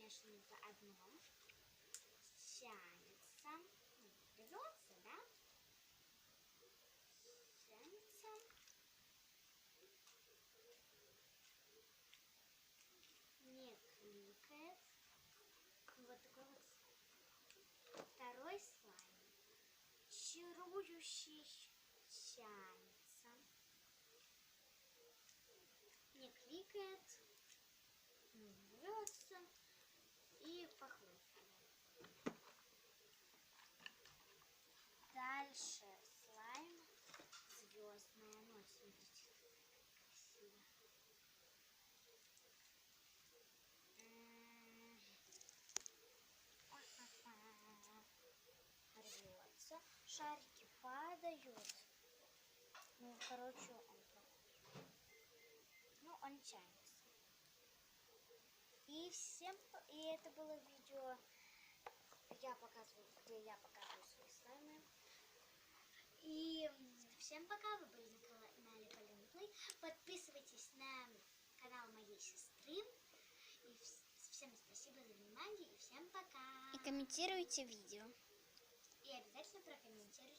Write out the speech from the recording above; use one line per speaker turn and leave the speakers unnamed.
конечно, заодно тянется, рвется, да? Тянется. Не кликает. Вот такой вот второй слайм. Чарующий тянется. Не кликает. Рвется и похлопывает. Дальше слайм звездная. Ну, смотрите, красиво. Рвется. Шарики падают. Ну, короче, он тянется. И это было видео, где я показываю свои слаймы. И всем пока, вы были на канале Полина Плей. Подписывайтесь на канал моей сестры. И всем спасибо за внимание. И всем пока.
И комментируйте видео.
И обязательно прокомментируйте.